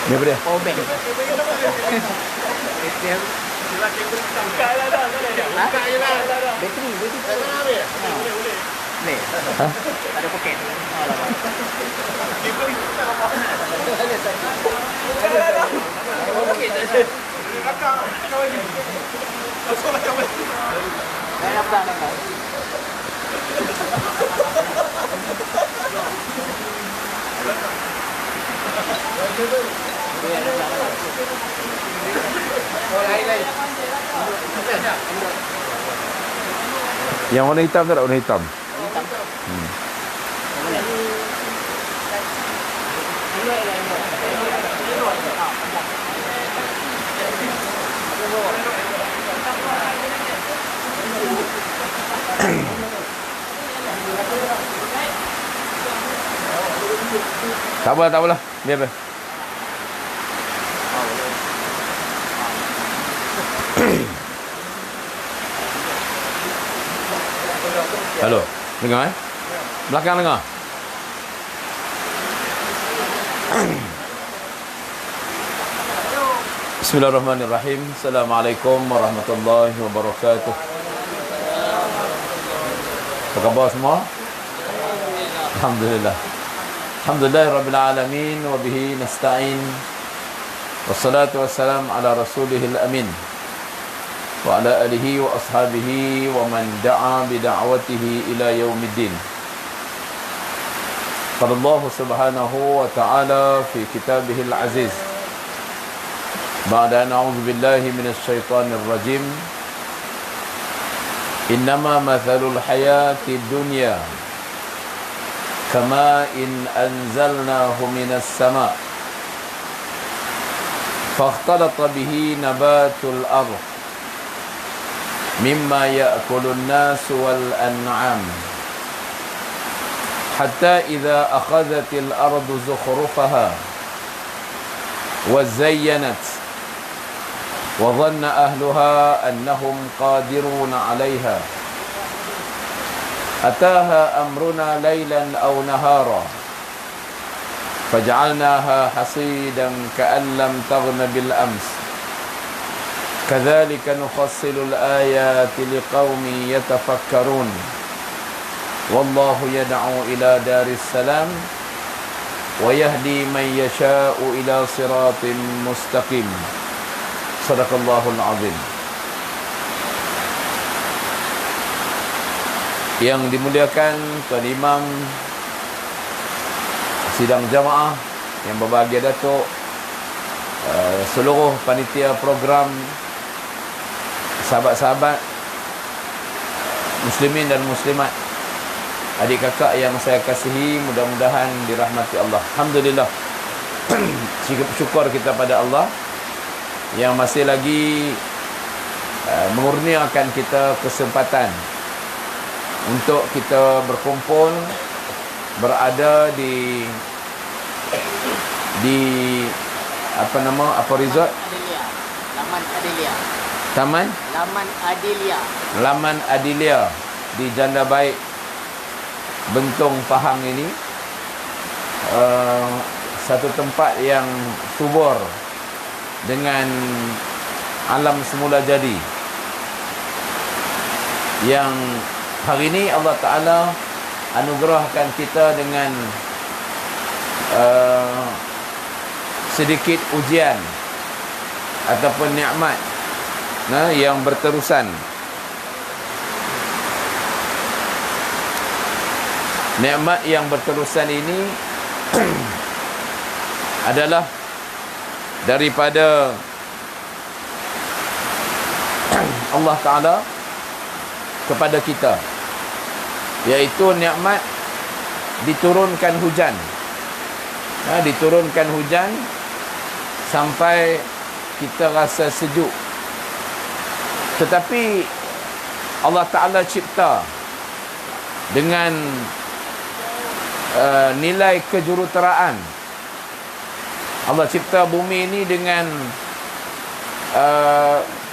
Ni apa dia? Power bank. Bateri. Ni. Ha? Ada poket. Yang warna hitam tu tak warna hitam? Tak apalah. Biar. Halo, dengar Belakang dengar. Bismillahirrahmanirrahim. Assalamualaikum warahmatullahi wabarakatuh. Apa khabar semua? Alhamdulillah. Alhamdulillahirabbil alamin wa bihi nasta'in. Wassalatu wassalam ala rasulihil amin. Wa ala alihi wa ashabihi wa man da'a bida'watihi ila yaumiddin. Qala Allah subhanahu wa ta'ala fi kitabihil aziz. Ba'da an a'udzu billahi minasy syaithanir rajim. Innama mathalul hayatid dunya kama in anzalnahu minas sama' fakhtalata bihi nabatul ardh mimma ya'kulun nasu wal an'am hatta idza akhadhatil ardu zukhrufaha wa zayyanat wa dhanna ahluha annahum qadirun 'alayha ataha amruna laylan aw nahara faj'alnaha hasidan ka'an lam taghna bil ams kadzalika nufassilul ayati liqaumin yatafakkarun wallahu yad'u ila daris salam wa yahdi man yasha'u ila siratin mustaqim. Sadaqallahul azim. Yang dimuliakan Tuan Imam sidang jamaah, yang berbahagia Datuk, seluruh panitia program, sahabat-sahabat muslimin dan muslimat, adik kakak yang saya kasihi, mudah-mudahan dirahmati Allah. Alhamdulillah. Syukur kita pada Allah yang masih lagi mengurniakan kita kesempatan untuk kita berkumpul, berada di apa nama, apa resort? Laman Adilia. Taman? Laman Adilia. Laman Adilia di Janda Baik Bentong Pahang ini. Satu tempat yang subur dengan alam semula jadi, yang hari ini Allah Ta'ala anugerahkan kita dengan sedikit ujian ataupun nikmat yang berterusan. Nikmat yang berterusan ini adalah daripada Allah Ta'ala kepada kita, iaitu nikmat diturunkan hujan. Diturunkan hujan sampai kita rasa sejuk. Tetapi Allah Ta'ala cipta dengan nilai kejuruteraan. Allah cipta bumi ini dengan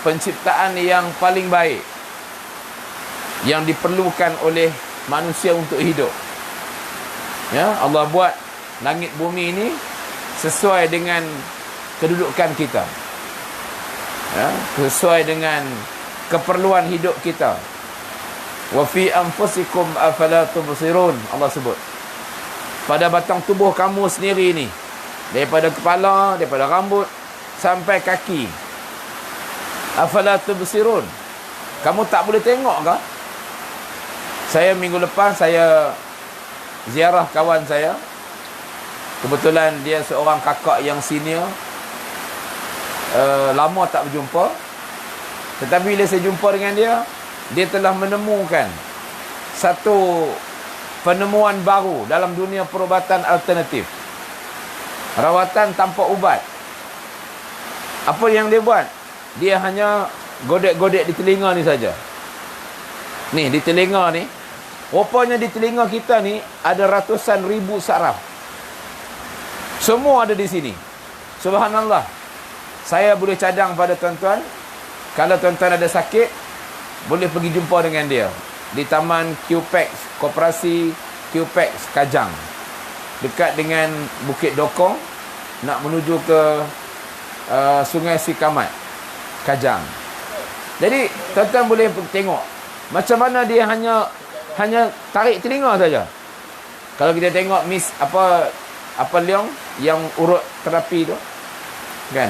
penciptaan yang paling baik yang diperlukan oleh manusia untuk hidup. Ya, Allah buat langit bumi ini sesuai dengan kedudukan kita. Ya, sesuai dengan keperluan hidup kita. Wa fi anfusikum afala tubsirun, Allah sebut. Pada batang tubuh kamu sendiri ni, daripada kepala, daripada rambut sampai kaki. Afala tubsirun. Kamu tak boleh tengok ke? Saya minggu lepas saya ziarah kawan saya. Kebetulan dia seorang kakak yang senior. Lama tak berjumpa. Tetapi bila saya jumpa dengan dia, dia telah menemukan satu penemuan baru dalam dunia perubatan alternatif. Rawatan tanpa ubat. Apa yang dia buat? Dia hanya godek-godek di telinga ni saja. Ni, di telinga ni. Rupanya di telinga kita ni ada ratusan ribu saraf. Semua ada di sini. Subhanallah. Saya boleh cadang pada tuan-tuan, kalau tuan-tuan ada sakit, boleh pergi jumpa dengan dia di Taman QPEX, Koperasi QPEX Kajang, dekat dengan Bukit Dokong, nak menuju ke Sungai Sikamat Kajang. Jadi tuan-tuan boleh tengok macam mana dia hanya tarik telinga saja. Kalau kita tengok apa Leong yang urut terapi tu kan,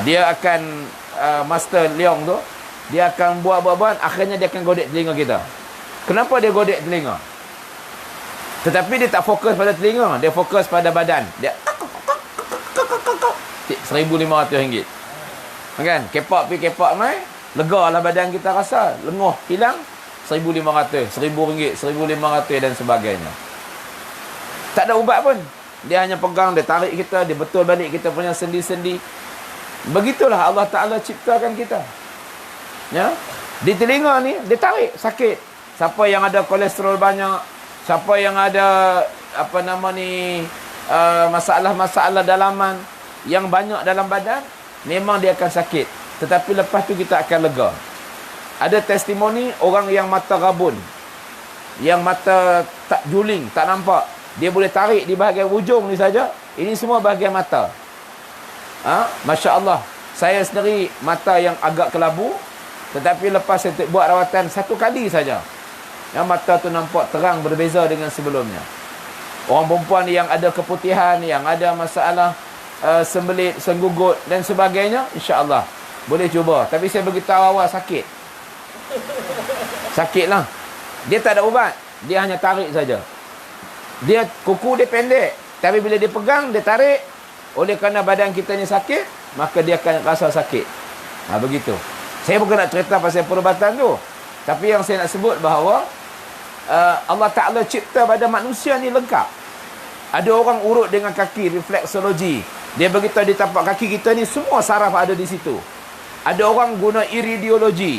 dia akan Master Leong tu, dia akan buat, akhirnya dia akan godek telinga kita. Kenapa dia godek telinga? Tetapi dia tak fokus pada telinga, dia fokus pada badan. Dia RM1,500. Kan? Kepak mai, lega lah badan kita rasa, lenguh hilang, RM1,500, RM1,000, RM1,500 dan sebagainya. Tak ada ubat pun. Dia hanya pegang, dia tarik kita, dia betul balik kita punya sendi-sendi. Begitulah Allah Ta'ala ciptakan kita. Ya? Di telinga ni, dia tarik, sakit. Siapa yang ada kolesterol banyak, siapa yang ada masalah-masalah dalaman yang banyak dalam badan, memang dia akan sakit. Tetapi lepas tu kita akan lega. Ada testimoni orang yang mata rabun, yang mata tak juling, tak nampak, dia boleh tarik di bahagian ujung ni saja. Ini semua bahagian mata. Masya Allah. Saya sendiri mata yang agak kelabu, tetapi lepas saya buat rawatan 1 kali saja, yang mata tu nampak terang, berbeza dengan sebelumnya. Orang perempuan yang ada keputihan, yang ada masalah sembelit, senggugut dan sebagainya, insya-Allah boleh cuba. Tapi saya beritahu awal, sakit. Sakitlah. Dia tak ada ubat, dia hanya tarik saja. Dia kuku dia pendek, tapi bila dia pegang, dia tarik, oleh kerana badan kita ni sakit, maka dia akan rasa sakit. Begitu. Saya bukan nak cerita pasal perubatan tu, tapi yang saya nak sebut bahawa Allah Ta'ala cipta badan manusia ni lengkap. Ada orang urut dengan kaki, refleksologi. Dia beritahu di tapak kaki kita ni semua saraf ada di situ. Ada orang guna iridiologi.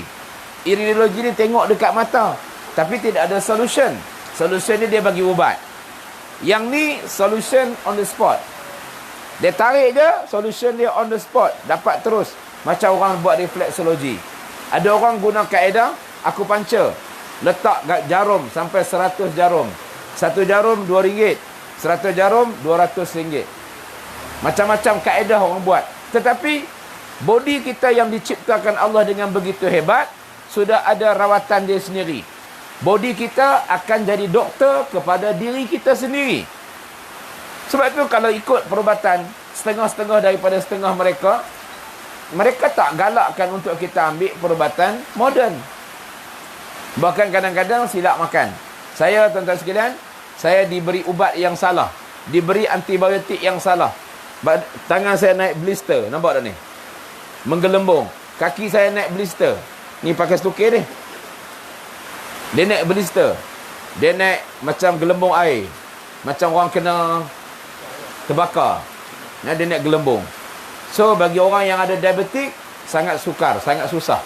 Iridiologi ni tengok dekat mata, tapi tidak ada solution. Solution ni dia bagi ubat. Yang ni solution on the spot. Dia tarik je, solution dia on the spot, dapat terus. Macam orang buat refleksologi. Ada orang guna kaedah akupuncture, letak jarum sampai 100 jarum. 1 jarum RM2, 100 jarum RM200. Macam-macam kaedah orang buat. Tetapi body kita yang diciptakan Allah dengan begitu hebat, sudah ada rawatan dia sendiri. Body kita akan jadi doktor kepada diri kita sendiri. Sebab tu kalau ikut perubatan, setengah-setengah daripada setengah mereka tak galakkan untuk kita ambil perubatan moden. Bahkan kadang-kadang silap makan. Saya, tuan-tuan sekalian, saya diberi ubat yang salah, diberi antibiotik yang salah. Tangan saya naik blister, nampak tak ni? Menggelembung. Kaki saya naik blister. Ni pakai stukir ni. Dia naik blister. Dia naik macam gelembung air. Macam orang kena terbakar. Dia naik gelembung. So, bagi orang yang ada diabetik, sangat sukar, sangat susah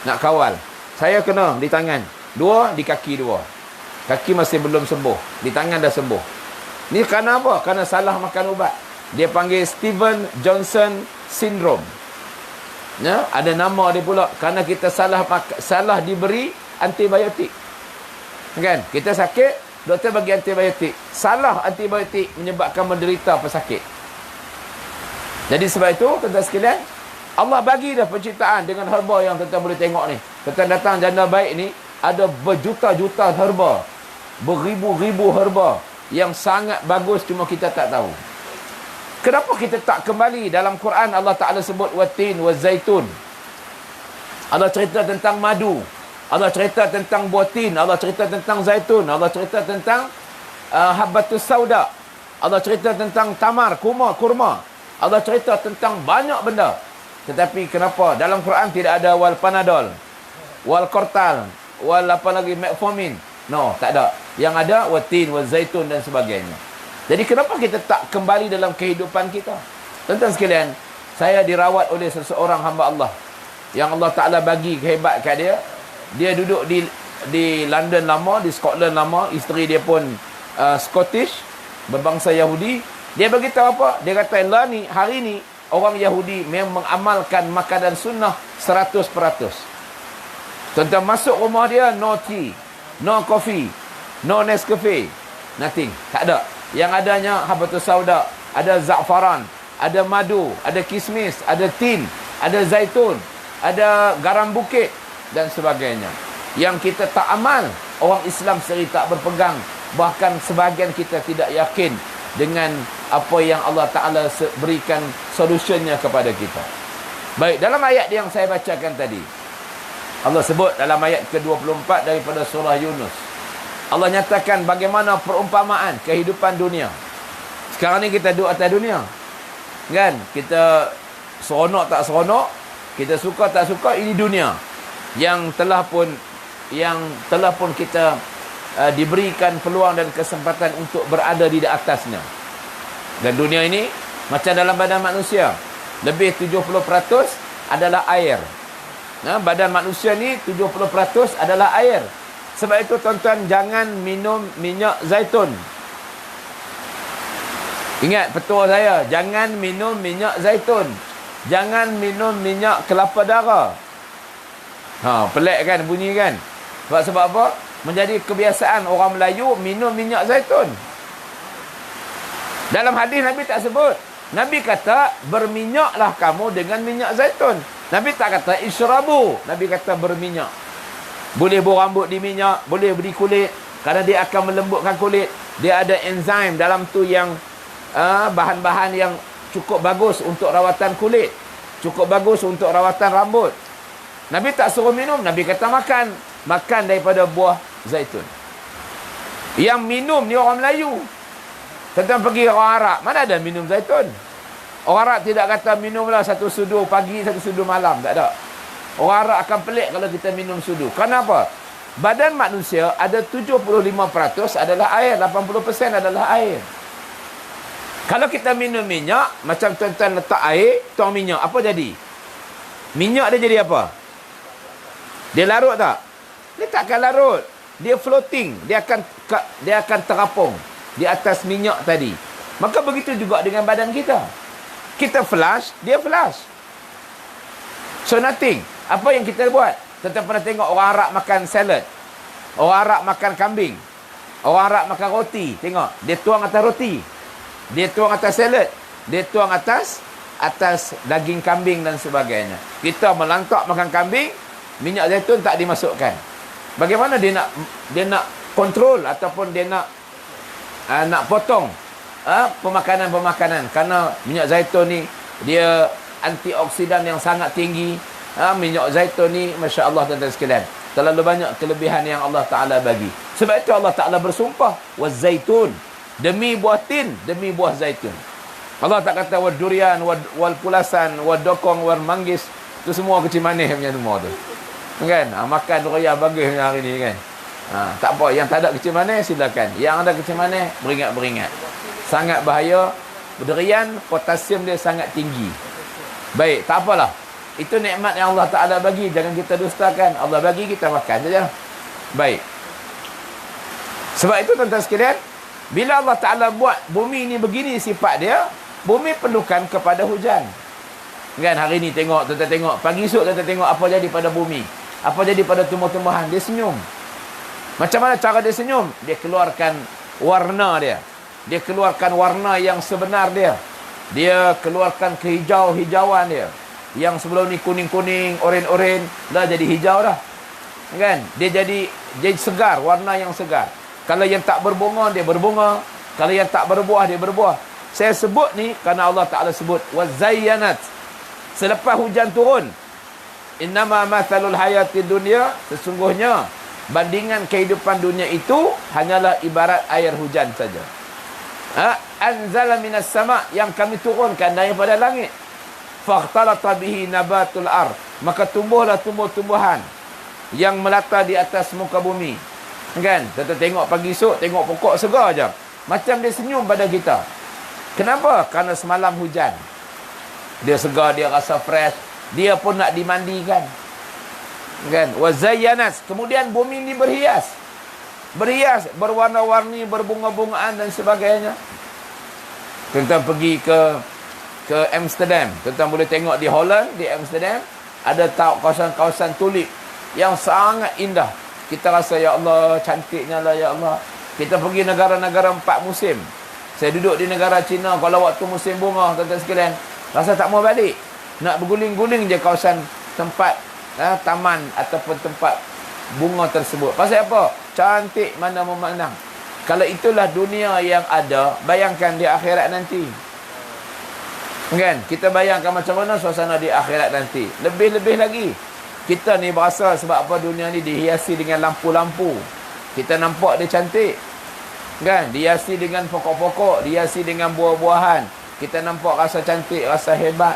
nak kawal. Saya kena di tangan 2, di kaki 2. Kaki masih belum sembuh, di tangan dah sembuh. Ni kerana apa? Kerana salah makan ubat. Dia panggil Steven Johnson Syndrome. Ya, ada nama dia pula. Kerana kita salah diberi antibiotik. Kan? Kita sakit, doktor bagi antibiotik. Salah antibiotik menyebabkan menderita pesakit. Jadi sebab itu, tuan-tuan sekalian, Allah bagi dah penciptaan dengan herba yang tuan-tuan boleh tengok ni. Tuan-tuan datang janda baik ni, ada berjuta-juta herba, beribu-ribu herba yang sangat bagus, cuma kita tak tahu. Kenapa kita tak kembali dalam Quran? Allah Ta'ala sebut watin wa zaitun. Allah cerita tentang madu, Allah cerita tentang buah tin, Allah cerita tentang zaitun, Allah cerita tentang habbatus sauda, Allah cerita tentang tamar, kurma, Allah cerita tentang banyak benda. Tetapi kenapa dalam Quran tidak ada wal panadol, wal kortal, wal apa lagi, metformin? No, tak ada. Yang ada watin, wal zaitun dan sebagainya. Jadi kenapa kita tak kembali dalam kehidupan kita? Tuan-tuan sekalian, saya dirawat oleh seseorang hamba Allah yang Allah Ta'ala bagi kehebat kat dia. Dia duduk di London lama, di Scotland lama. Isteri dia pun Scottish, berbangsa Yahudi. Dia beritahu apa? Dia kata, lah ni, hari ni orang Yahudi memang mengamalkan makanan sunnah 100%. Tuan-tuan masuk rumah dia, no tea, no coffee, no Nescafe, nothing, tak ada. Yang adanya habbatus sauda, ada za'faran, ada madu, ada kismis, ada tin, ada zaitun, ada garam bukit dan sebagainya. Yang kita tak amal, orang Islam sendiri tak berpegang. Bahkan sebahagian kita tidak yakin dengan apa yang Allah Ta'ala berikan solutionnya kepada kita. Baik, dalam ayat yang saya bacakan tadi, Allah sebut dalam ayat ke-24 daripada surah Yunus, Allah nyatakan bagaimana perumpamaan kehidupan dunia. Sekarang ni kita duduk atas dunia, kan? Kita seronok tak seronok, kita suka tak suka, ini dunia yang telah pun kita diberikan peluang dan kesempatan untuk berada di atasnya. Dan dunia ini macam dalam badan manusia, lebih 70% adalah air. Nah, badan manusia ni 70% adalah air. Sebab itu tuan-tuan, jangan minum minyak zaitun. Ingat petua saya, jangan minum minyak zaitun. Jangan minum minyak kelapa darah. Pelik kan bunyi kan? Sebab apa? Menjadi kebiasaan orang Melayu minum minyak zaitun. Dalam hadis Nabi tak sebut. Nabi kata, berminyaklah kamu dengan minyak zaitun. Nabi tak kata isyrabu. Nabi kata berminyak. Boleh berambut di minyak, boleh beri kulit, kerana dia akan melembutkan kulit. Dia ada enzim dalam tu yang bahan-bahan yang cukup bagus untuk rawatan kulit, cukup bagus untuk rawatan rambut. Nabi tak suruh minum, Nabi kata makan daripada buah zaitun. Yang minum ni orang Melayu. Tentang pergi orang Arab, mana ada minum zaitun? Orang Arab tidak kata minumlah satu sudu pagi, satu sudu malam, tak ada. Orang Arab akan pelik kalau kita minum sudu. Kenapa? Badan manusia ada 75% adalah air, 80% adalah air. Kalau kita minum minyak, macam tuan-tuan letak air, tuang minyak, apa jadi? Minyak dia jadi apa? Dia larut tak? Dia takkan larut. Dia floating. Dia akan terapung di atas minyak tadi. Maka begitu juga dengan badan kita. Kita flush, dia flush. So nothing. Apa yang kita buat? Tentang pernah tengok orang Arab makan salad, orang Arab makan kambing, orang Arab makan roti. Tengok, dia tuang atas roti, dia tuang atas salad, dia tuang atas daging kambing dan sebagainya. Kita melantak makan kambing, minyak zaitun tak dimasukkan. Bagaimana dia nak kontrol ataupun dia nak potong pemakanan-pemakanan? Karena minyak zaitun ni dia antioksidan yang sangat tinggi. Minyak zaitun ni, Masya Allah tuan-tuan sekalian, terlalu banyak kelebihan yang Allah Ta'ala bagi. Sebab itu Allah Ta'ala bersumpah, waz-zaitun, demi buah tin, demi buah zaitun. Allah tak kata wal durian, wal pulasan, wal dokong, wal manggis. Itu semua kecil manis punya semua tu, kan? Makan durian bagus hari ni kan. Tak apa, yang tak ada kecil manis silakan. Yang ada kecil manis, beringat-beringat. Sangat bahaya. Durian, potasium dia sangat tinggi. Baik, tak apalah. Itu nikmat yang Allah Ta'ala bagi, jangan kita dustakan. Allah bagi, kita makan saja. Baik. Sebab itu tuan-tuan sekalian, bila Allah Ta'ala buat bumi ni begini sifat dia, bumi perlukan kepada hujan. Kan hari ni tengok, tuan-tuan tengok, pagi esok tuan-tuan tengok apa jadi pada bumi, apa jadi pada tumbuh-tumbuhan. Dia senyum. Macam mana cara dia senyum? Dia keluarkan warna dia. Dia keluarkan warna yang sebenar dia. Dia keluarkan kehijau-hijauan dia. Yang sebelum ni kuning-kuning, oren-oren, dah jadi hijau dah. Kan? Dia jadi segar, warna yang segar. Kalau yang tak berbunga, dia berbunga. Kalau yang tak berbuah, dia berbuah. Saya sebut ni kerana Allah Ta'ala sebut wazayyanat. Selepas hujan turun, innama mathalul hayati dunya, sesungguhnya bandingan kehidupan dunia itu hanyalah ibarat air hujan saja. Anzala minas sama, yang kami turunkan daripada langit. Fakhtalata bihi nabatul ard, maka tumbuhlah tumbuh-tumbuhan yang melata di atas muka bumi. Kan? Kita tengok pagi esok, tengok pokok segar je. Macam dia senyum pada kita. Kenapa? Kerana semalam hujan. Dia segar, dia rasa fresh. Dia pun nak dimandikan. Kan? Wazayyanat. Kemudian bumi ni berhias. Berhias, berwarna-warni, berbunga-bungaan dan sebagainya. Kita pergi ke Amsterdam. Kita boleh tengok di Holland, di Amsterdam, ada kawasan-kawasan tulip yang sangat indah. Kita rasa, ya Allah, cantiknya lah, ya Allah. Kita pergi negara-negara 4 musim. Saya duduk di negara China, kalau waktu musim bunga, tuan-tuan sekalian, rasa tak mau balik. Nak berguling-guling je kawasan tempat taman ataupun tempat bunga tersebut. Pasal apa? Cantik mana memandang. Kalau itulah dunia yang ada, bayangkan di akhirat nanti. Kan? Kita bayangkan macam mana suasana di akhirat nanti. Lebih-lebih lagi. Kita ni berasa sebab apa dunia ni dihiasi dengan lampu-lampu. Kita nampak dia cantik. Kan? Dihiasi dengan pokok-pokok, dihiasi dengan buah-buahan. Kita nampak rasa cantik, rasa hebat.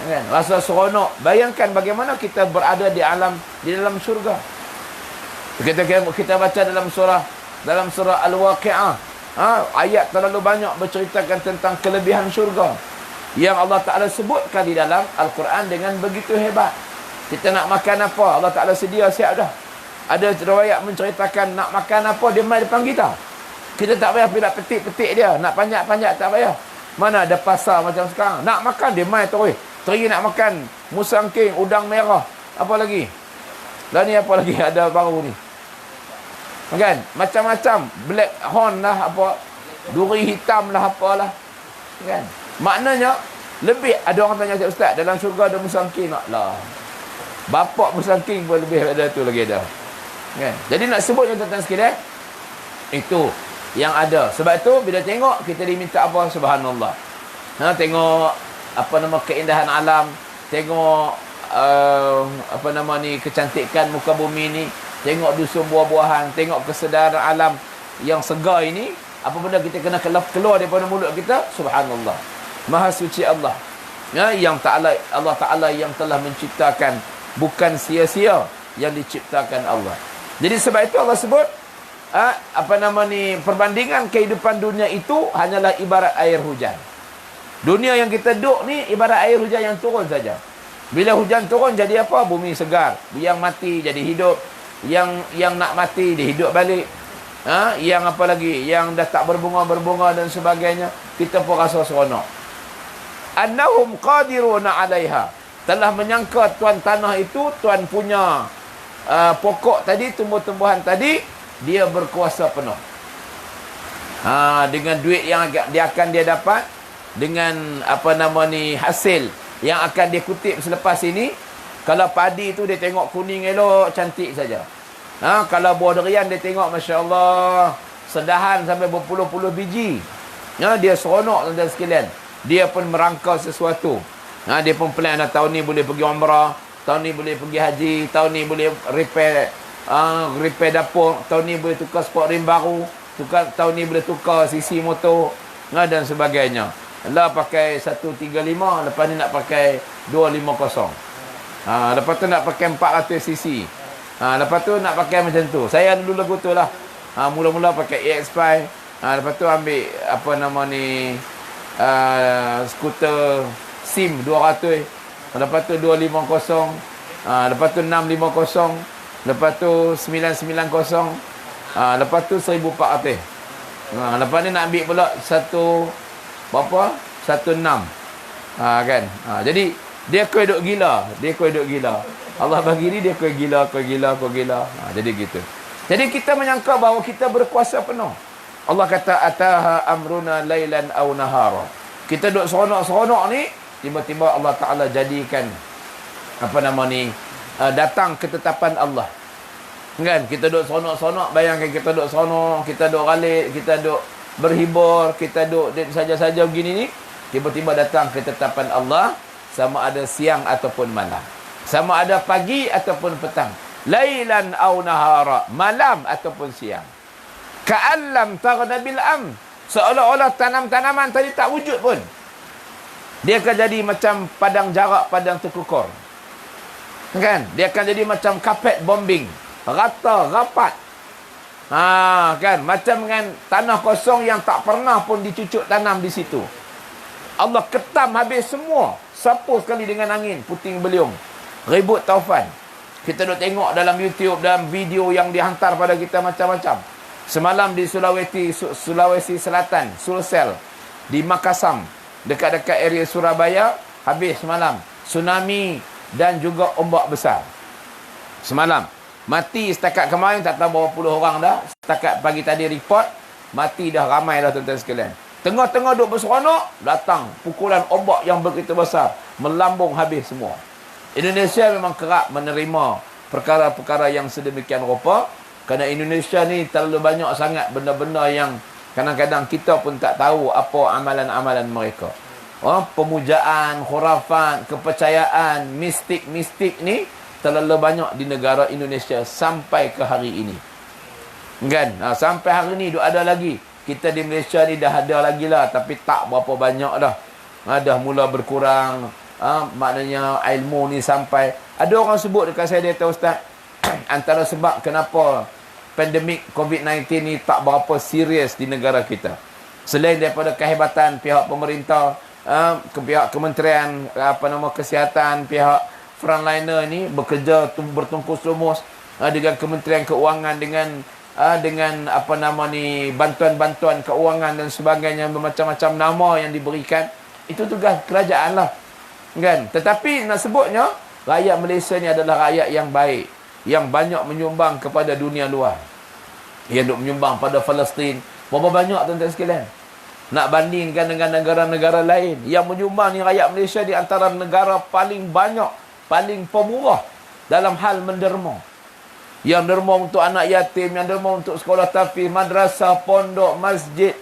Kan? Rasa seronok. Bayangkan bagaimana kita berada di dalam syurga. Kita baca dalam surah Al-Waqi'ah. Ayat terlalu banyak berceritakan tentang kelebihan syurga yang Allah Ta'ala sebutkan di dalam Al-Quran dengan begitu hebat. Kita nak makan apa, Allah Ta'ala sedia siap dah. Ada riwayat menceritakan nak makan apa, dia mai depan kita. Kita tak payah pergi nak petik-petik dia, nak panjat-panjat tak payah. Mana ada pasar macam sekarang, nak makan dia mai terus. Teri nak makan musangking, udang merah, apa lagi? Dan ni apa lagi ada baru ni? Kan? Macam-macam, black horn lah, apa, duri hitam lah, apalah. Kan? Maknanya lebih, ada orang tanya saya, Ustaz, dalam syurga ada musangking tak? Lah. Bapak musangking pun lebih ada tu lagi dah. Kan? Jadi nak sebut tuan-tuan sekalian, itu yang ada. Sebab itu bila tengok kita diminta apa? Subhanallah. Tengok apa nama keindahan alam, tengok kecantikan muka bumi ni, tengok dusun buah-buahan, tengok kesedaran alam yang segar ini. Apa benda kita kena keluar daripada mulut kita? Subhanallah. Maha suci Allah. Yang Allah Ta'ala yang telah menciptakan, bukan sia-sia yang diciptakan Allah. Jadi sebab itu Allah sebut perbandingan kehidupan dunia itu hanyalah ibarat air hujan. Dunia yang kita duduk ni ibarat air hujan yang turun saja. Bila hujan turun jadi apa? Bumi segar. Yang mati jadi hidup. Yang nak mati dia hidup balik. Yang apa lagi? Yang dah tak berbunga dan sebagainya, kita pun rasa seronok. Annahum qadiruna 'alaiha. Telah menyangka tuan tanah itu, tuan punya pokok tadi, tumbuh-tumbuhan tadi, dia berkuasa penuh. Dengan duit yang dia akan dapat, dengan hasil yang akan dia kutip selepas ini. Kalau padi tu dia tengok kuning elok, cantik saja. Kalau buah durian dia tengok, Masya Allah, sedahan sampai berpuluh-puluh biji. Dia seronok tuan-tuan sekalian. Dia pun merangka sesuatu. Dia pun plan tahun ni boleh pergi umrah, tahun ni boleh pergi haji, tahun ni boleh repair dapur, tahun ni boleh tukar sport rim baru, tahun ni boleh tukar sisi motor, dan sebagainya. Lah pakai 135, lepas ni nak pakai 250. Lepas tu nak pakai 400 cc. Lepas tu nak pakai macam tu. Saya dulu lagu tu lah. Mula-mula pakai EX5. Lepas tu ambil skuter SIM 200. Lepas tu 250. Lepas tu 650. Lepas tu 990. Lepas tu 1400. Lepas ni nak ambil pula 16. Kan? Jadi dia kau duk gila. Allah bagi ni dia kau gila. Jadi gitu. Jadi kita menyangka bahawa kita berkuasa penuh. Allah kata ataha amruna lailan aw nahara. Kita duduk seronok-seronok ni, tiba-tiba Allah Ta'ala jadikan datang ketetapan Allah. Kan? Kita duduk seronok-seronok, bayangkan kita duduk seronok, kita duduk galik, kita duduk berhibur, kita duduk saja-saja begini ni, tiba-tiba datang ketetapan Allah, sama ada siang ataupun malam, sama ada pagi ataupun petang, lailan au nahara, malam ataupun siang. Ka'allam taghna bil am, seolah-olah tanam-tanaman tadi tak wujud pun. Dia akan jadi macam padang jarak, padang terkukur. Kan? Dia akan jadi macam kapet bombing, rata, rapat. Kan? Macam dengan tanah kosong yang tak pernah pun dicucuk tanam di situ. Allah ketam habis semua. Sapu sekali dengan angin, puting beliung, ribut taufan. Kita duk tengok dalam YouTube, dalam video yang dihantar pada kita macam-macam. Semalam di Sulawesi Selatan, Sulsel, di Makassar, dekat-dekat area Surabaya, habis semalam. Tsunami dan juga ombak besar. Semalam. Mati setakat kemarin tak tahu berapa puluh orang dah. Setakat pagi tadi report, mati dah ramai dah tuan-tuan sekalian. Tengah-tengah duduk berseronok, datang pukulan ombak yang begitu besar, melambung habis semua. Indonesia memang kerap menerima perkara-perkara yang sedemikian rupa, kerana Indonesia ni terlalu banyak sangat benda-benda yang kadang-kadang kita pun tak tahu apa amalan-amalan mereka. Pemujaan, khurafat, kepercayaan, mistik-mistik ni terlalu banyak di negara Indonesia sampai ke hari ini. Kan? Sampai hari ni ada lagi. Kita di Malaysia ni dah ada lagi lah, tapi tak berapa banyak dah. Dah mula berkurang. Maknanya ilmu ni sampai. Ada orang sebut dekat saya, dia kata, Ustaz, antara sebab kenapa pandemik COVID-19 ni tak berapa serius di negara kita, selain daripada kehebatan pihak pemerintah, pihak kementerian kesihatan, pihak frontliner ni bekerja bertungkus lumus dengan Kementerian Keuangan, dengan bantuan-bantuan keuangan dan sebagainya, bermacam-macam nama yang diberikan. Itu tugas kerajaan lah, kan? Tetapi nak sebutnya, rakyat Malaysia ni adalah rakyat yang baik, yang banyak menyumbang kepada dunia luar, yang duk menyumbang pada Palestin. Berapa banyak tuan-tuan sekalian? Nak bandingkan dengan negara-negara lain, yang menyumbang ni rakyat Malaysia di antara negara paling banyak, paling pemurah dalam hal menderma. Yang derma untuk anak yatim, yang derma untuk sekolah tahfiz, madrasah, pondok, masjid,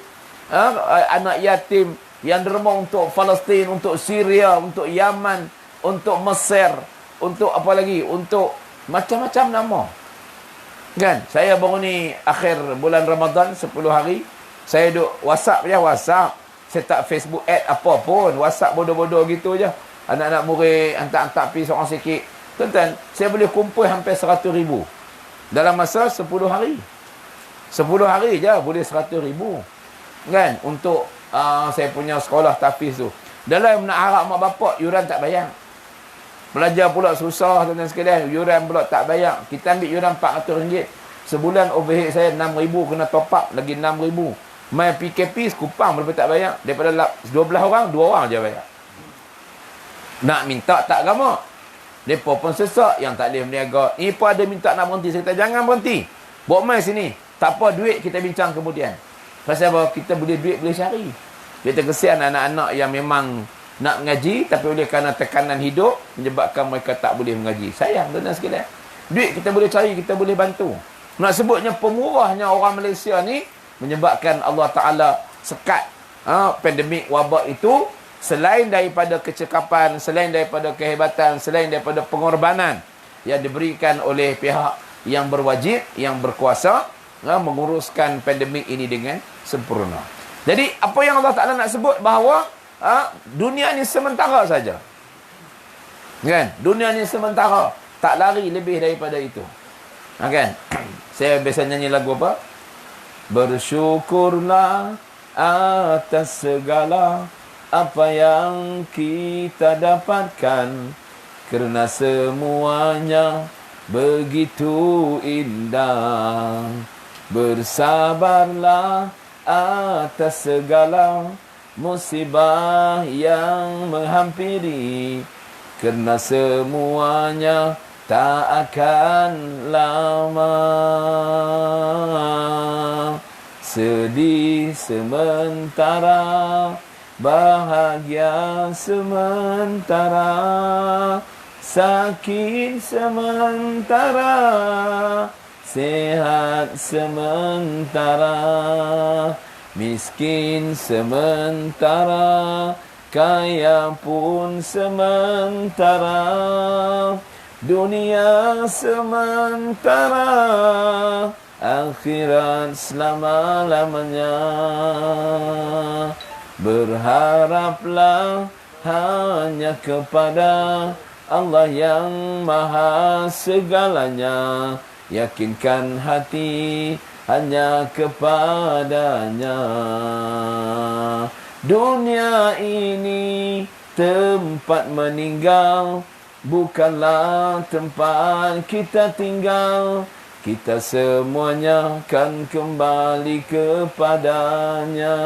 anak yatim, yang derma untuk Palestin, untuk Syria, untuk Yaman, untuk Mesir, untuk apa lagi, untuk macam-macam nama. Kan? Saya baru ni akhir bulan Ramadan 10 hari, saya duk WhatsApp je, WhatsApp. Saya tak Facebook add apa pun, WhatsApp bodoh-bodoh gitu je. Anak-anak murid hantar-hantar pergi seorang sikit. Tuan-tuan, saya boleh kumpul hampir 100,000 dalam masa 10 hari. 10 hari je boleh 100,000. Kan? Untuk saya punya sekolah tahfiz tu. Dalam nak harap mak bapak, yuran tak bayar. Belajar pula susah tuan-tuan sekalian, yuran pula tak bayar. Kita ambil yuran RM400. Sebulan overhead saya 6,000, kena top up lagi 6,000. Main PKP sekupang berapa tak bayar. Daripada 12 orang, 2 orang je bayar. Nak minta tak gamak. Mereka pun sesak yang tak boleh berniaga. Ni pun ada minta nak berhenti. Saya kata, jangan berhenti. Bawa mai sini. Tak apa, duit kita bincang kemudian. Pasal apa? Kita boleh duit, boleh cari. Kita kesian anak-anak yang memang nak mengaji, tapi oleh kerana tekanan hidup, menyebabkan mereka tak boleh mengaji. Sayang, tuan-tuan sekalian. Duit kita boleh cari, kita boleh bantu. Nak sebutnya pemurahnya orang Malaysia ni, menyebabkan Allah Ta'ala sekat pandemik wabak itu. Selain daripada kecekapan, selain daripada kehebatan, selain daripada pengorbanan yang diberikan oleh pihak yang berwajib, yang berkuasa, menguruskan pandemik ini dengan sempurna. Jadi, apa yang Allah Ta'ala nak sebut bahawa dunia ni sementara saja. Kan? Dunia ni sementara. Tak lari lebih daripada itu. Kan? Saya biasa nyanyi lagu apa? Bersyukurlah atas segala apa yang kita dapatkan, kerana semuanya begitu indah. Bersabarlah atas segala musibah yang menghampiri, kerana semuanya tak akan lama. Sedih sementara bahagia sementara, sakit sementara, sehat sementara, miskin sementara, kaya pun sementara, dunia sementara, akhirat selama-lamanya. Berharaplah hanya kepada Allah yang maha segalanya. Yakinkan hati hanya kepadanya. Dunia ini tempat meninggal, bukanlah tempat kita tinggal. Kita semuanya akan kembali kepadanya.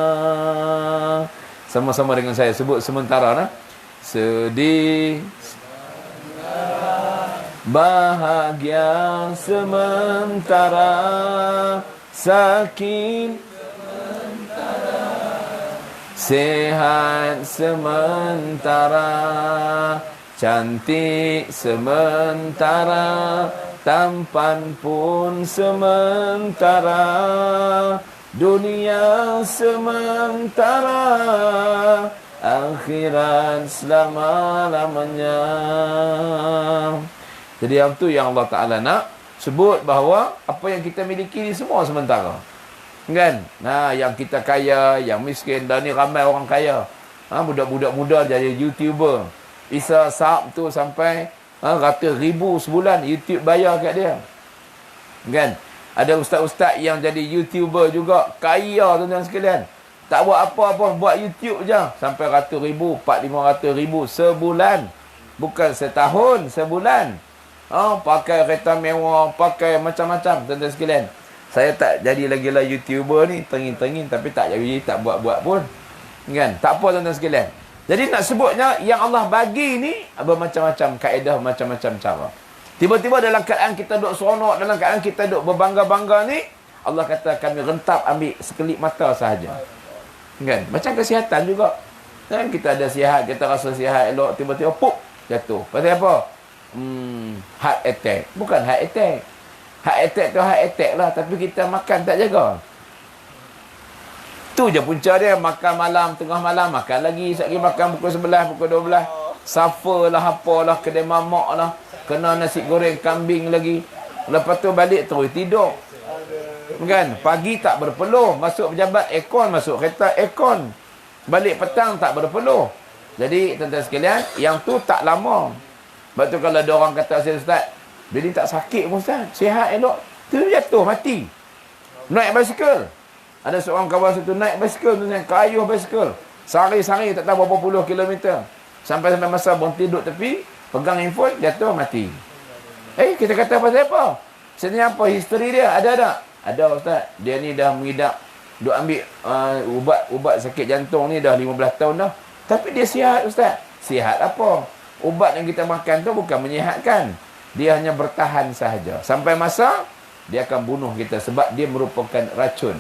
Sama-sama dengan saya sebut sementara nah. Sedih sementara, bahagia sementara, sakit sementara, sehat sementara, cantik sementara, tampan pun sementara, dunia sementara, akhirat selama-lamanya. Jadi yang tu yang Allah Ta'ala nak sebut bahawa apa yang kita miliki ni semua sementara. Kan? Nah, yang kita kaya, yang miskin, dan ni ramai orang kaya. Budak-budak muda jadi YouTuber. Isa Saab tu sampai ratus ribu sebulan YouTube bayar kat dia. Kan? Ada ustaz-ustaz yang jadi YouTuber juga, kaya tuan-tuan sekalian. Tak buat apa-apa, buat YouTube je. Sampai ratus ribu, 400-500 ribu sebulan. Bukan setahun, sebulan. Pakai kereta mewah, pakai macam-macam tuan-tuan sekalian. Saya tak jadi lagi lah YouTuber ni, tengin-tengin, tapi tak jadi, tak buat-buat pun. Kan? Tak apa tuan-tuan sekalian. Jadi nak sebutnya yang Allah bagi ni bermacam-macam kaedah, macam-macam cara. Tiba-tiba dalam keadaan kita duk seronok, dalam keadaan kita duk berbangga-bangga ni, Allah kata kami rentap ambil sekelip mata sahaja. Kan? Macam kesihatan juga. Kan kita ada sihat, kita rasa sihat elok, tiba-tiba pop jatuh. Pasal apa? Heart attack. Bukan heart attack. Heart attack tu heart attack lah, tapi kita makan tak jaga. Tu je punca dia. Makan malam, tengah malam makan lagi, sekali makan pukul 11, pukul 12. Suffer lah, apalah, kedai mamak lah, kena nasi goreng kambing lagi. Lepas tu balik terus tidur. Kan? Pagi tak berpeluh, masuk pejabat aircon, masuk kereta aircon. Balik petang tak berpeluh. Jadi tuan-tuan sekalian, yang tu tak lama. Sebab tu kalau ada orang kata saya, Ustaz, dia ni tak sakit pun Ustaz, sihat elok, tu jatuh mati. Naik basikal. Ada seorang kawan satu naik basikal, kayuh basikal. Sari-sari tak tahu berapa puluh kilometer. Sampai-sampai masa berhenti duduk tepi, pegang handphone, jatuh mati. Kita kata pasal apa? Sebenarnya apa history dia? Ada tak? Ada Ustaz. Dia ni dah mengidap, duk ambil ubat sakit jantung ni dah 15 tahun dah. Tapi dia sihat Ustaz. Sihat apa? Ubat yang kita makan tu bukan menyihatkan. Dia hanya bertahan sahaja. Sampai masa, dia akan bunuh kita sebab dia merupakan racun.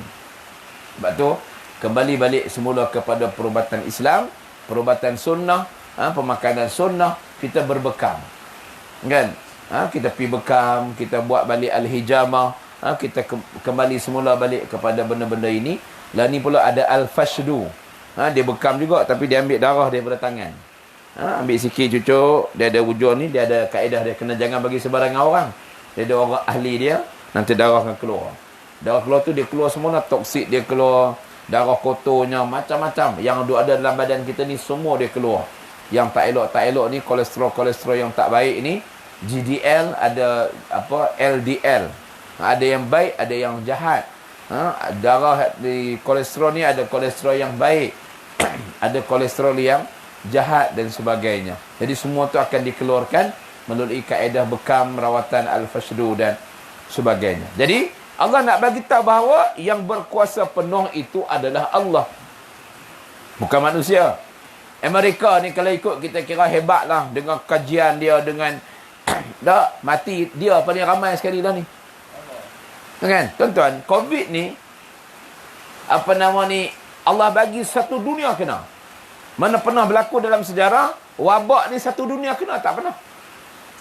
Sebab tu, kembali balik semula kepada perubatan Islam, perubatan sunnah, pemakanan sunnah, kita berbekam. Kan? Kita pergi bekam, kita buat balik al-hijamah, kita kembali semula balik kepada benda-benda ini. Lalu ni pula ada al-fashdu. Dia bekam juga, tapi dia ambil darah daripada tangan. Ambil sikit cucuk, dia ada wujud ni, dia ada kaedah dia, kena jangan bagi sebarangan orang. Dia ada orang ahli dia, nanti darah akan keluar. Darah keluar tu dia keluar semua, toksik dia keluar, darah kotornya, macam-macam. Yang ada dalam badan kita ni, semua dia keluar. Yang tak elok ni, kolesterol yang tak baik ni, GDL, ada LDL. Ada yang baik, ada yang jahat. Darah di kolesterol ni ada kolesterol yang baik, ada kolesterol yang jahat dan sebagainya. Jadi semua tu akan dikeluarkan melalui kaedah bekam, rawatan al-fashdu dan sebagainya. Jadi Allah nak bagi tahu bahawa yang berkuasa penuh itu adalah Allah, bukan manusia. Amerika ni kalau ikut kita kira hebat lah dengan kajian dia, dengan dah mati dia paling ramai sekali dah ni. Kan? Tuan-tuan, COVID ni Allah bagi satu dunia kena. Mana pernah berlaku dalam sejarah, wabak ni satu dunia kena, tak pernah.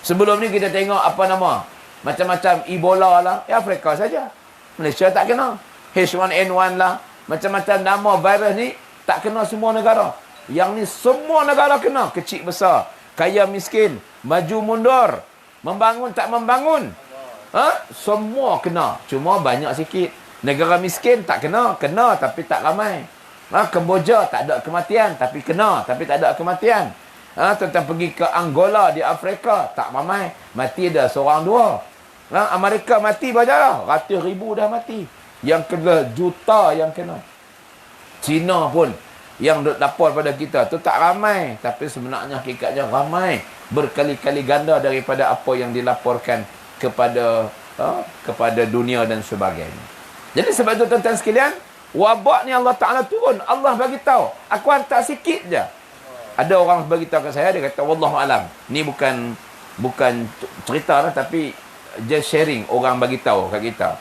Sebelum ni kita tengok apa nama, macam-macam Ebola lah, Afrika saja. Malaysia tak kena. H1N1 lah, macam-macam nama virus ni tak kena semua negara. Yang ni semua negara kena, kecil besar, kaya miskin, maju mundur, membangun tak membangun. Semua kena, cuma banyak sikit. Negara miskin tak kena, kena tapi tak ramai. Kemboja tak ada kematian, tapi kena, tapi tak ada kematian. Tentang pergi ke Angola di Afrika, tak ramai, mati dah seorang dua. Amerika mati banyak dah, ratus ribu dah mati. Yang kena juta yang kena. Cina pun yang lapor pada kita tu tak ramai, tapi sebenarnya hakikatnya ramai, berkali-kali ganda daripada apa yang dilaporkan kepada dunia dan sebagainya. Jadi sebab itu tuan-tuan sekalian, wabak ni Allah Ta'ala turun, Allah bagi tahu, aku hantar sikit je. Ada orang bagi tahu kat saya, dia kata wallahu alam. Ni bukan cerita lah, tapi just sharing, orang bagi tahu kat kita.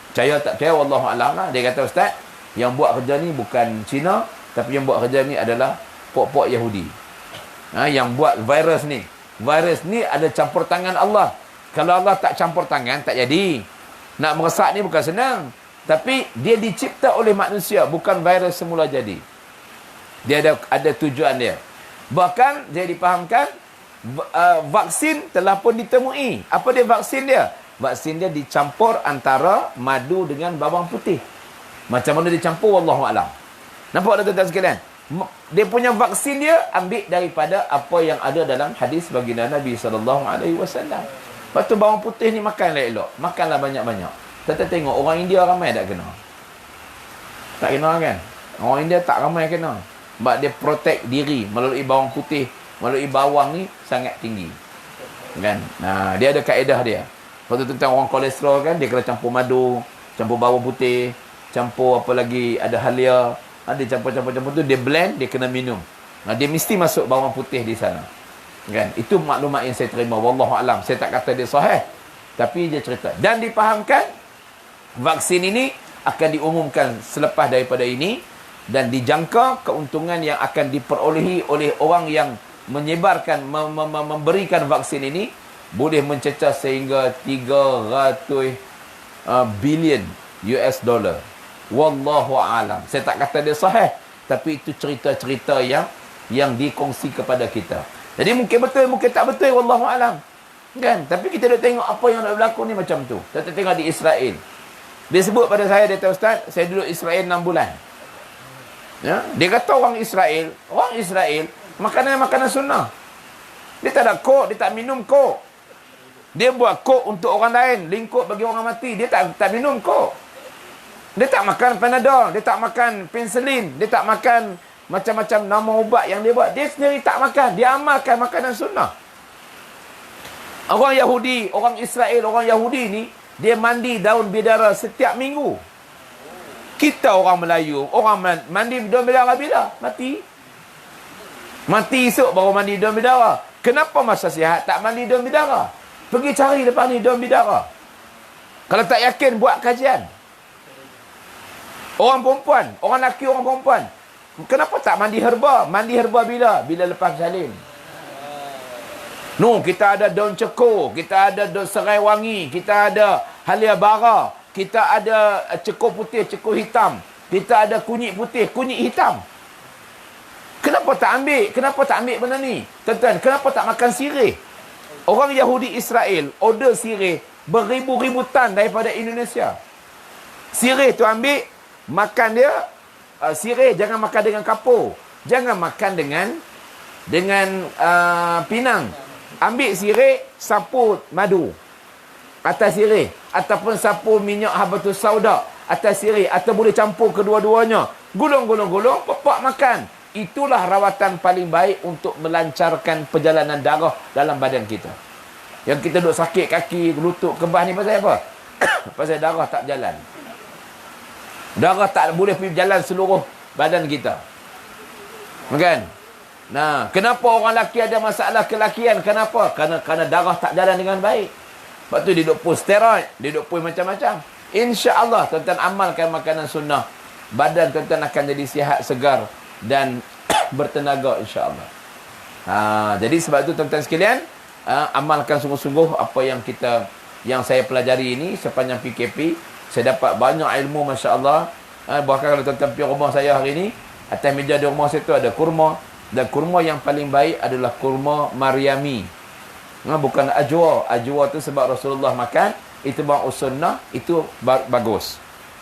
Percaya tak percaya wallahu alam lah. Dia kata, ustaz, yang buat kerja ni bukan Cina, tapi yang buat kerja ni adalah pok-pok Yahudi. Yang buat virus ni. Virus ni ada campur tangan Allah. Kalau Allah tak campur tangan, tak jadi. Nak meresak ni bukan senang. Tapi dia dicipta oleh manusia, bukan virus semula jadi. Dia ada tujuan dia. Bahkan dia dipahamkan, vaksin telah pun ditemui. Apa dia vaksin dia? Vaksin dia dicampur antara madu dengan bawang putih. Macam mana dicampur, wallahu a'lam. Nampak tak tuan-tuan sekalian? Dia punya vaksin dia ambil daripada apa yang ada dalam hadis baginda Nabi SAW. Lepas tu bawang putih ni makanlah elok. Makanlah banyak-banyak. Kita tengok orang India ramai tak kena. Tak kena kan? Orang India tak ramai kena. Sebab dia protect diri melalui bawang putih, melalui bawang ni sangat tinggi. Kan? Nah, dia ada kaedah dia. Lepas tu tentang orang kolesterol kan, dia kena campur madu, campur bawang putih, campur apa lagi, ada halia. Dia campur tu, dia blend, dia kena minum. Dia mesti masuk bawang putih di sana. Kan? Itu maklumat yang saya terima. Wallahu alam. Saya tak kata dia sahih, tapi dia cerita. Dan dipahamkan, vaksin ini akan diumumkan selepas daripada ini, dan dijangka keuntungan yang akan diperolehi oleh orang yang menyebarkan, memberikan vaksin ini boleh mencecah sehingga 300 bilion US dollar. Wallahu alam. Saya tak kata dia sahih, tapi itu cerita-cerita yang dikongsi kepada kita. Jadi mungkin betul, mungkin tak betul, wallahu alam. Kan? Tapi kita dah tengok apa yang nak berlaku ni macam tu. Kita tengok di Israel. Dia sebut pada saya, dia kata, ustaz, saya duduk Israel 6 bulan. Ya? Dia kata orang Israel makanan sunnah. Dia tak ada kok, dia tak minum kok. Dia buat kok untuk orang lain, lingkup bagi orang mati. Dia tak minum kok. Dia tak makan Panadol, dia tak makan penicillin, dia tak makan macam-macam nama ubat yang dia buat. Dia sendiri tak makan, dia amalkan makanan sunnah. Orang Yahudi, orang Israel, orang Yahudi ni, dia mandi daun bidara setiap minggu. Kita orang Melayu, orang mandi daun bidara bila? Mati. Mati esok baru mandi daun bidara. Kenapa masa sihat tak mandi daun bidara? Pergi cari lepas ni daun bidara. Kalau tak yakin, buat kajian. Orang perempuan, orang lelaki, orang perempuan, kenapa tak mandi herba? Mandi herba bila? Bila lepas salin. Kita ada daun cekur, kita ada daun serai wangi, kita ada halia bara, kita ada cekur putih, cekur hitam, kita ada kunyit putih, kunyit hitam. Kenapa tak ambil? Kenapa tak ambil benda ni? Tuan-tuan, kenapa tak makan sirih? Orang Yahudi Israel order sirih beribu-ribu tan daripada Indonesia. Sirih tu ambil, makan dia, sirih jangan makan dengan kapur, jangan makan dengan pinang. Ambil sirih, sapu madu atas sirih, ataupun sapu minyak habatus sauda atas sirih, atau boleh campur kedua-duanya, gulung, pepak makan. Itulah rawatan paling baik untuk melancarkan perjalanan darah dalam badan kita. Yang kita duduk sakit kaki, lutut, kebas ni pasal apa? Pasal darah tak jalan. Darah tak boleh pergi jalan seluruh badan kita. Kan? Nah, kenapa orang lelaki ada masalah kelakian? Kenapa? Kerana darah tak jalan dengan baik. Sebab tu dia duk push steroid, dia duk push macam-macam. InsyaAllah, tuan-tuan amalkan makanan sunnah. Badan tuan-tuan akan jadi sihat, segar, dan bertenaga insya-Allah. Jadi sebab itu tuan-tuan sekalian, amalkan sungguh-sungguh apa yang saya pelajari ini sepanjang PKP. Saya dapat banyak ilmu, masya-Allah. Bahkan kalau tuan-tuan pergi rumah saya hari ini, atas meja di rumah saya tu ada kurma, dan kurma yang paling baik adalah kurma Maryami. Bukan ajwa. Ajwa tu sebab Rasulullah makan, itu bang sunnah, itu bagus.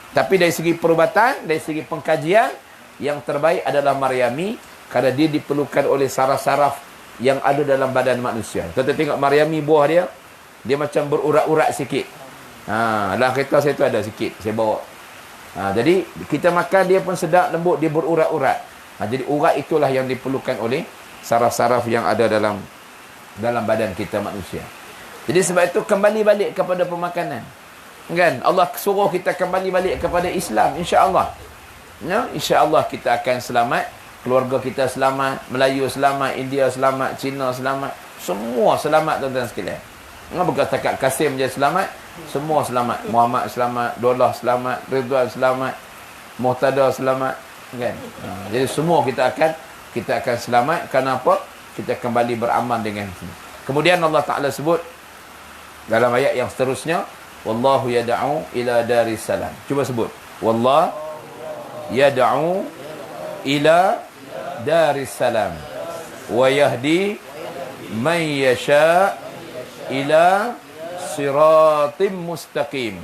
Tapi dari segi perubatan, dari segi pengkajian, yang terbaik adalah Maryami, kerana dia diperlukan oleh saraf-saraf yang ada dalam badan manusia. Kita tengok Maryami, buah dia macam berurat-urat sikit. Dalam kereta saya tu ada sikit, saya bawa. Jadi kita makan dia pun sedap, lembut, dia berurat-urat. Jadi urat itulah yang diperlukan oleh saraf-saraf yang ada dalam badan kita manusia. Jadi sebab itu kembali balik kepada pemakanan. Kan? Allah suruh kita kembali balik kepada Islam, insya-Allah. Insya-Allah kita akan selamat, keluarga kita selamat, Melayu selamat, India selamat, Cina selamat, semua selamat tuan-tuan sekalian. Bukan setakat Kasim je selamat, semua selamat. Muhammad selamat, Dolah selamat, Ridwan selamat, Muhtada selamat, kan? Jadi semua kita akan selamat. Kenapa? Kita kembali beramal dengan sini. Kemudian Allah Ta'ala sebut dalam ayat yang seterusnya, wallahu yad'u ila daris salam. Cuba sebut, wallahu yad'u ila daris salam wa yahdi man yasha ila siratim mustaqim.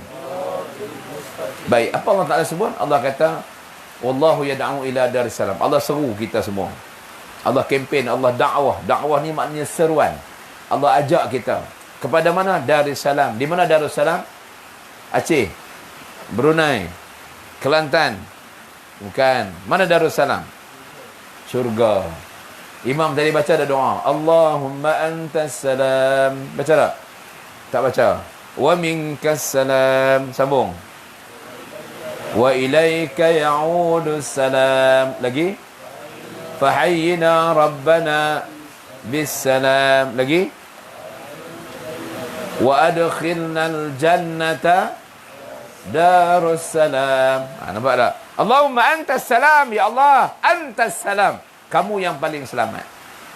Baik, apa Allah Ta'ala sebut? Allah kata wallahu yad'u ila daris salam. Allah seru kita semua. Allah kempen, Allah dakwah. Dakwah ni maknanya seruan. Allah ajak kita kepada mana? Darussalam. Di mana Darussalam? Aceh, Brunei, Kelantan. Bukan. Mana Darussalam? Syurga. Imam tadi baca ada doa, Allahumma antas salam. Baca tak? Tak baca. Wa minkas salam. Sambung. Wa ilaika ya'udus salam. Lagi? Fahayyina rabbana bisalam. Lagi? Wa adkhilnal jannata darussalam. Nampak tak? Allahumma antas salam, ya Allah, antas salam. Kamu yang paling selamat.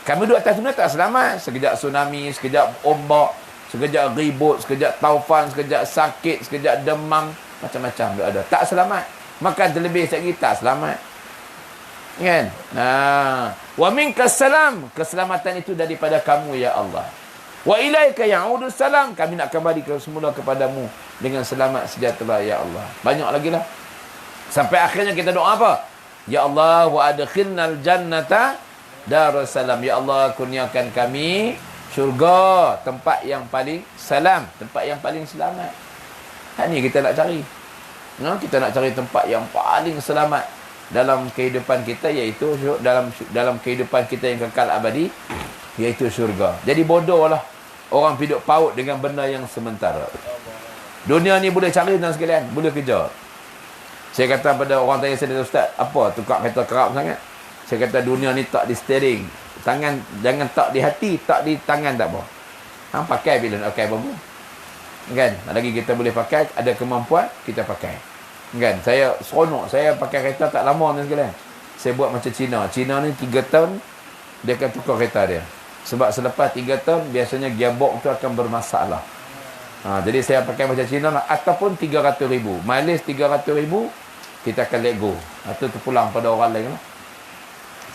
Kami duduk atas dunia tak selamat. Sekejap tsunami, sekejap ombak, sekejap ribut, sekejap taufan, sekejap sakit, sekejap demam, macam-macam ada. Tak selamat. Makan terlebih sikit tak selamat. Kan? Wa minkas salam. Keselamatan itu daripada kamu, ya Allah. Wa ilaika ya'udus salam. Kami nak kembali semula kepadamu dengan selamat sejahtera, ya Allah. Banyak lagi lah. Sampai akhirnya kita doa apa? Ya Allah, wa adkhilnal jannata darussalam. Ya Allah, kurniakan kami syurga, tempat yang paling salam, tempat yang paling selamat. Ini kita nak cari. Kita nak cari tempat yang paling selamat dalam kehidupan kita, iaitu dalam kehidupan kita yang kekal abadi, iaitu syurga. Jadi bodohlah orang hidup paut dengan benda yang sementara. Dunia ni boleh cari dan sekalian, boleh kejar. Saya kata pada orang tanya saya, Ustaz, apa tukar kereta kerap sangat? Saya kata dunia ni tak di steering. Tangan, jangan tak di hati, tak di tangan tak apa. Pakai bila nak pakai apa-apa. Kan? Lagi kita boleh pakai, ada kemampuan, kita pakai. Kan? Saya seronok, saya pakai kereta tak lama ni sekalian. Saya buat macam Cina. Cina ni 3 tahun, dia akan tukar kereta dia. Sebab selepas 3 tahun, biasanya gearbox tu akan bermasalah. Jadi saya pakai macam Cina lah. Ataupun 300,000. Mileage 300,000, kita akan let go. Atau terpulang pada orang lain lah.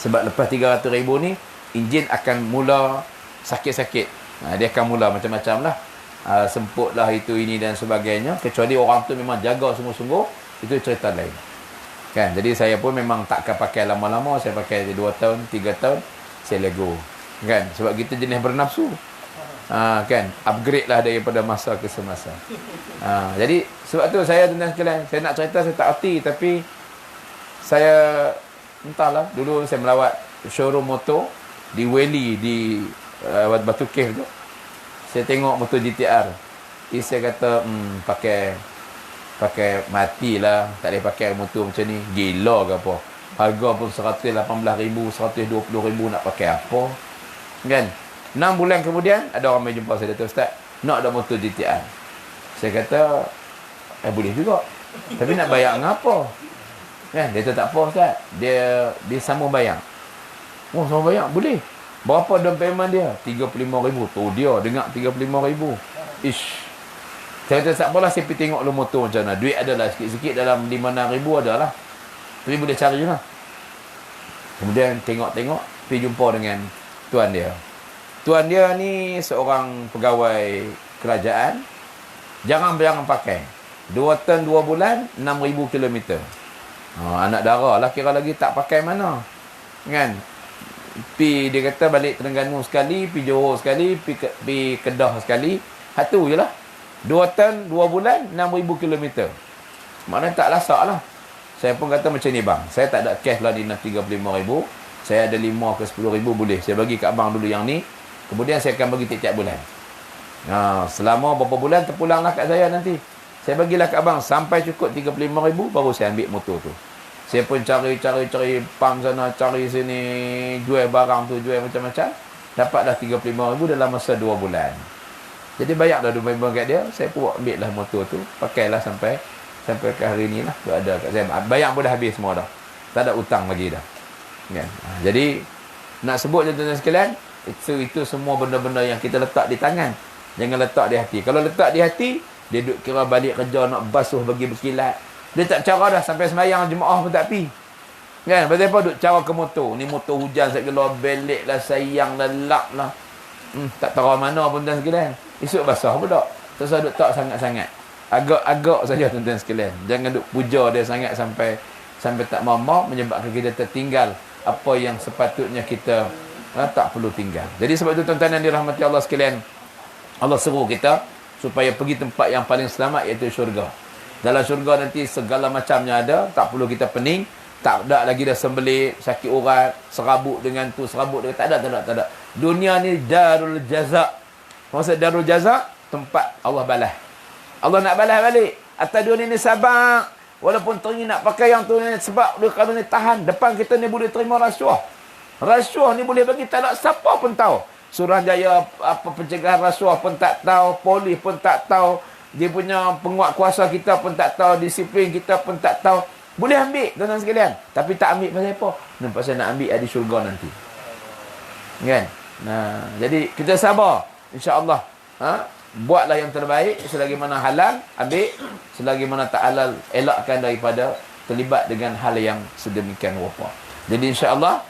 Sebab lepas 300,000 ni, enjin akan mula sakit-sakit. Dia akan mula macam-macam lah. Semput lah itu, ini dan sebagainya. Kecuali orang tu memang jaga sungguh-sungguh, itu cerita lain. Kan? Jadi saya pun memang tak akan pakai lama-lama. Saya pakai 2 tahun, 3 tahun, saya let go. Kan? Sebab kita jenis bernafsu. Kan? Upgrade lah daripada masa ke semasa. Jadi sebab tu saya tuan-tuan sekalian, saya nak cerita saya tak erti, tapi saya entahlah, dulu saya melawat showroom motor di Welly di Batu Cave tu. Saya tengok motor GTR. Saya kata pakai matilah, tak boleh pakai motor macam ni. Gila ke apa? Harga pun 118,000, 120,000, nak pakai apa? Kan? 6 bulan kemudian ada orang mai jumpa saya, kata, Ustaz, nak ada motor GTR. Saya kata boleh juga. Tapi nak bayar dengan apa? Kan? Dia kata tak apa Ustaz. Dia sambung bayar. Oh, sama banyak? Boleh. Berapa down payment dia? 35,000. Tu dia dengar 35,000. Ish. Saya kata tak apalah, saya pergi tengok lu motor macam mana. Duit adalah sikit-sikit dalam 5-6 ribu adalah. Tapi boleh cari lah. Kemudian tengok-tengok, pergi jumpa dengan tuan dia. Tuan dia ni seorang pegawai kerajaan. Jangan pakai. 2 tahun 2 bulan, 6,000 kilometer. Anak dara lah kira lagi tak pakai mana. Kan? Dia kata balik Terengganu sekali, pi Johor sekali, pi Kedah sekali. Satu je lah. 2 tahun 2 bulan, 6,000 kilometer. Maknanya tak lasak lah. Saya pun kata macam ni bang, saya tak ada cash lah di 35,000. Saya ada 5 ke 10,000 boleh. Saya bagi kat abang dulu yang ni. Kemudian saya akan bagi tiap-tiap bulan. Selama berapa bulan terpulanglah kat saya nanti. Saya bagilah kat abang sampai cukup 35,000 baru saya ambil motor tu. Saya pun cari pam sana, cari sini, jual barang tu, jual macam-macam. Dapatlah 35,000 dalam masa 2 bulan. Jadi bayar dah 2 kat dia. Saya pun ambil lah motor tu. Pakailah sampai ke hari ni lah. Ada kat saya. Bayar pun dah habis semua dah. Tak ada utang lagi dah. Kan? Jadi nak sebut je tuan-tuan sekalian, itu semua benda-benda yang kita letak di tangan. Jangan letak di hati. Kalau letak di hati, dia duk kira balik kerja nak basuh bagi berkilat. Dia tak cara dah sampai sembahyang jemaah pun tak pi. Kan? Pasal apa duk cara ke motor. Ni motor hujan saya kira belik lah, sayang lah, lap lah. Tak tahu mana pun tuan sekalian. Esok basah pun tak. Tak usah duk tak sangat-sangat. Agak-agak saja tuan-tuan sekalian. Jangan duk puja dia sangat sampai tak mau menyebabkan kita tertinggal apa yang sepatutnya kita tak perlu tinggal. Jadi sebab itu tuan-tuan yang dirahmati Allah sekalian, Allah seru kita supaya pergi tempat yang paling selamat, iaitu syurga. Dalam syurga nanti segala macamnya ada, tak perlu kita pening, tak ada lagi dah sembelih, sakit urat, serabut dengan tu, serabut dengan tak ada. Dunia ni darul jaza. Maksud darul jaza, tempat Allah balas. Allah nak balas balik. Atas dunia ni sabar. Walaupun teringin nak pakai yang tu, sebab dia kalau ni tahan, depan kita ni boleh terima rasuah. Rasuah ni boleh bagi tak ada siapa pun tahu. Suruhanjaya apa pencegahan rasuah pun tak tahu, polis pun tak tahu, dia punya penguat kuasa kita pun tak tahu, disiplin kita pun tak tahu. Boleh ambil tuan-tuan sekalian, tapi tak ambil pasal apa? Nampak saya nak ambil di syurga nanti. Kan? Nah, jadi kita sabar, insya-Allah. Buatlah yang terbaik, selagi mana halal ambil, selagi mana tak halal elakkan daripada terlibat dengan hal yang sedemikian rupa. Jadi insya-Allah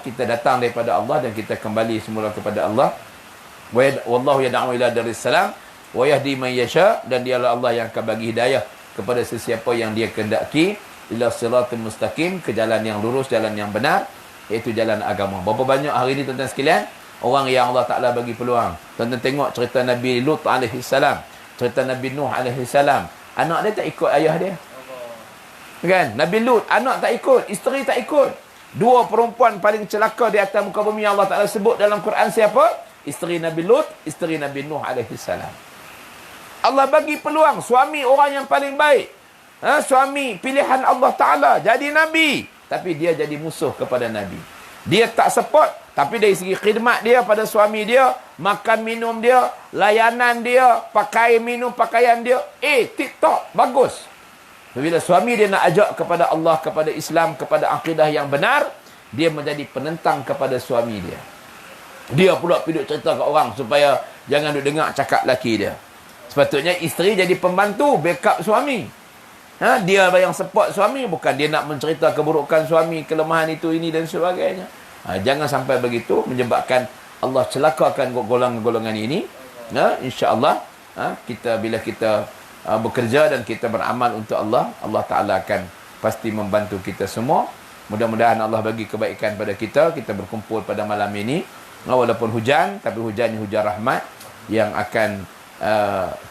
kita datang daripada Allah dan kita kembali semula kepada Allah. Wallahu yad'u ila daris salam wa yahdi man yasha, dan dialah Allah yang akan bagi hidayah kepada sesiapa yang dia kehendaki ila siratal mustaqim, ke jalan yang lurus, jalan yang benar, iaitu jalan agama. Berapa banyak hari ini tuan-tuan sekalian orang yang Allah Ta'ala bagi peluang. Tuan-tuan tengok cerita Nabi Lut alaihi salam, cerita Nabi Nuh alaihi salam. Anak dia tak ikut ayah dia. Kan? Nabi Lut, anak tak ikut, isteri tak ikut. 2 perempuan paling celaka di atas muka bumi Allah Ta'ala sebut dalam Quran siapa? Isteri Nabi Lut, isteri Nabi Nuh alaihi salam. Allah bagi peluang suami orang yang paling baik. Suami pilihan Allah Ta'ala jadi Nabi, tapi dia jadi musuh kepada Nabi. Dia tak support, tapi dari segi khidmat dia pada suami dia, makan minum dia, layanan dia, pakai minum pakaian dia, TikTok bagus. Bila suami dia nak ajak kepada Allah, kepada Islam, kepada akidah yang benar, dia menjadi penentang kepada suami dia. Dia pula pergi cerita ke orang supaya jangan duk dengar cakap laki dia. Sepatutnya isteri jadi pembantu, backup suami. Dia yang support suami, bukan dia nak mencerita keburukan suami, kelemahan itu, ini dan sebagainya. Jangan sampai begitu menyebabkan Allah celakakan golongan-golongan ini. InsyaAllah bila kita bekerja dan kita beramal untuk Allah, Allah Ta'ala akan pasti membantu kita semua. Mudah-mudahan Allah bagi kebaikan pada kita. Kita berkumpul pada malam ini walaupun hujan, tapi hujan hujan rahmat yang akan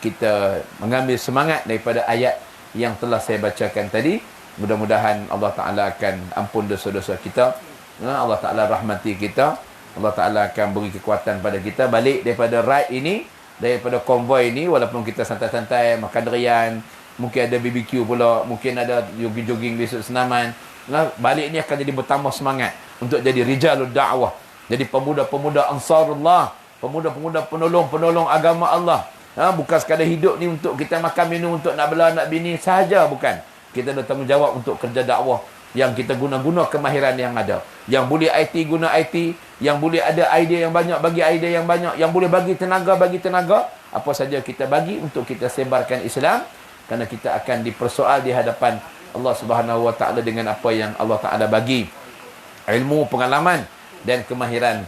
kita mengambil semangat daripada ayat yang telah saya bacakan tadi. Mudah-mudahan Allah Ta'ala akan ampun dosa-dosa kita, Allah Ta'ala rahmati kita, Allah Ta'ala akan beri kekuatan pada kita balik daripada ride ini, daripada konvoi ini. Walaupun kita santai-santai makan durian, mungkin ada BBQ pula, mungkin ada jogging-jogging besok senaman, balik ni akan jadi bertambah semangat untuk jadi rijalud da'wah, jadi pemuda-pemuda ansarullah, pemuda-pemuda penolong-penolong agama Allah. Bukan sekadar hidup ni untuk kita makan minum, untuk nak bela, nak bini sahaja, bukan. Kita ada tanggungjawab untuk kerja dakwah Yang kita guna kemahiran yang ada. Yang boleh IT, guna IT. Yang boleh ada idea yang banyak, bagi idea yang banyak. Yang boleh bagi tenaga. Apa saja kita bagi untuk kita sebarkan Islam. Kerana kita akan dipersoal di hadapan Allah Subhanahu Wa Taala dengan apa yang Allah Taala bagi. Ilmu, pengalaman dan kemahiran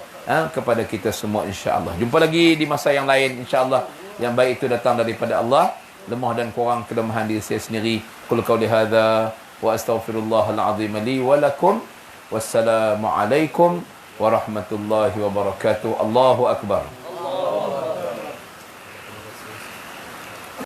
kepada kita semua, insya-Allah. Jumpa lagi di masa yang lain, insya-Allah. Yang baik itu datang daripada Allah. Lemah dan kurang kelemahan diri saya sendiri. Qul qauli hadza wa astaghfirullahal azim li wa lakum. Wassalamu alaikum warahmatullahi wabarakatuh. Allahu akbar.